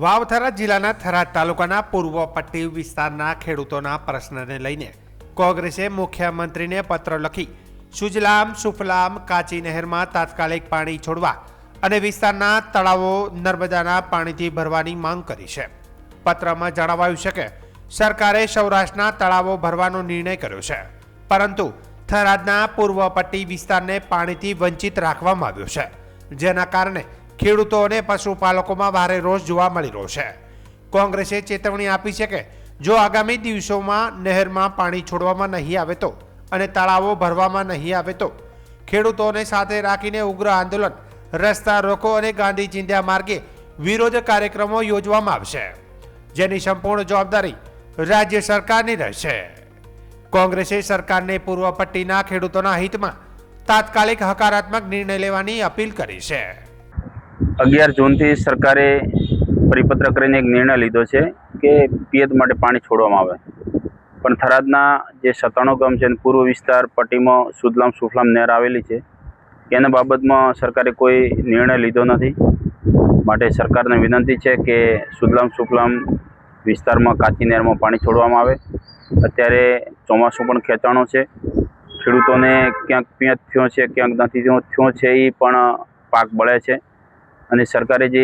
વાવથરા જિલ્લાના થરાદ તાલુકાના પૂર્વ પટ્ટી વિસ્તારના ખેડૂતોના પ્રશ્નને લઈને કોંગ્રેસે મુખ્યમંત્રીને પત્ર લખી સુજલામ સુફલામ કાચી નહેરમાં તાત્કાલિક પાણી છોડવા અને વિસ્તારના તળાવો નર્મદાના પાણીથી ભરવાની માંગ કરી છે। પત્રમાં જણાવાયું છે કે સરકારે સૌરાષ્ટ્રના તળાવો ભરવાનો નિર્ણય કર્યો છે, પરંતુ થરાદના પૂર્વ પટ્ટી વિસ્તારને પાણીથી વંચિત રાખવામાં આવ્યો છે, જેના કારણે ખેડૂતો અને પશુપાલકોમાં ભારે રોષ જોવા મળી રહ્યો છે। કોંગ્રેસે ચેતવણી આપી છે કે જો આગામી દિવસોમાં નહેરમાં પાણી છોડવામાં નહીં આવે તો અને તળાવો ભરવામાં નહીં આવે તો ખેડૂતોને સાથે રાખીને ઉગ્ર આંદોલન, રસ્તા રોકો અને ગાંધી ચિંધ્યા માર્ગે વિરોધ કાર્યક્રમો યોજવામાં આવશે, જેની સંપૂર્ણ જવાબદારી રાજ્ય સરકારની રહેશે। કોંગ્રેસે સરકારને પૂર્વ પટ્ટીના ખેડૂતોના હિતમાં તાત્કાલિક હકારાત્મક નિર્ણય લેવાની અપીલ કરી છે। 11 જૂનથી સરકારે પરિપત્ર કરીને એક નિર્ણય લીધો છે કે પિયત માટે પાણી છોડવામાં આવે, પણ થરાદના જે 97 ગામ છે પૂર્વ વિસ્તાર પટ્ટીમાં સુજલામ સુફલામ નહેર આવેલી છે, એના બાબતમાં સરકારે કોઈ નિર્ણય લીધો નથી। માટે સરકારને વિનંતી છે કે સુજલામ સુફલામ વિસ્તારમાં કાચી નહેરમાં પાણી છોડવામાં આવે। અત્યારે ચોમાસું પણ ખેંચાણો છે, ખેડૂતોને ક્યાંક પિયત થયો છે, ક્યાંક નથી થયો છે, એ પણ પાક બળે છે। અને સરકારે જે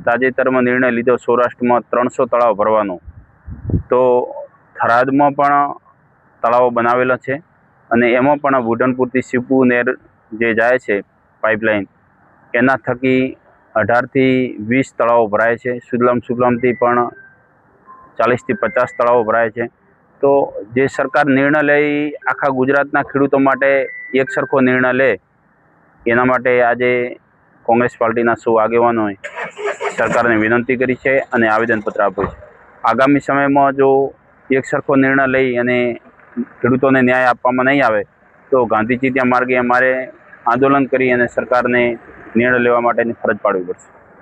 તાજેતરમાં નિર્ણય લીધો સૌરાષ્ટ્રમાં 300 તળાવ ભરવાનો, તો થરાદમાં પણ તળાવો બનાવેલા છે અને એમાં પણ બુઢનપુરથી શિવપુર નહેર જે જાય છે પાઇપલાઇન, એના થકી 18 થી 20 તળાવો ભરાય છે। સુજલામ સુફલામથી પણ 40 થી 50 તળાવો ભરાય છે। તો જે સરકાર નિર્ણય લે આખા ગુજરાતના ખેડૂતો માટે એક સરખો નિર્ણય લે, એના માટે આજે કોંગ્રેસ પાર્ટીના સૌ આગેવાનોએ સરકારને વિનંતી કરી છે અને આવેદનપત્ર આપ્યું છે। આગામી સમયમાં જો એક સરખો નિર્ણય લઈ અને ખેડૂતોને ન્યાય આપવામાં નહીં આવે તો ગાંધીજી ત્યાં માર્ગે અમારે આંદોલન કરી અને સરકારને નિર્ણય લેવા માટેની ફરજ પાડવી પડશે।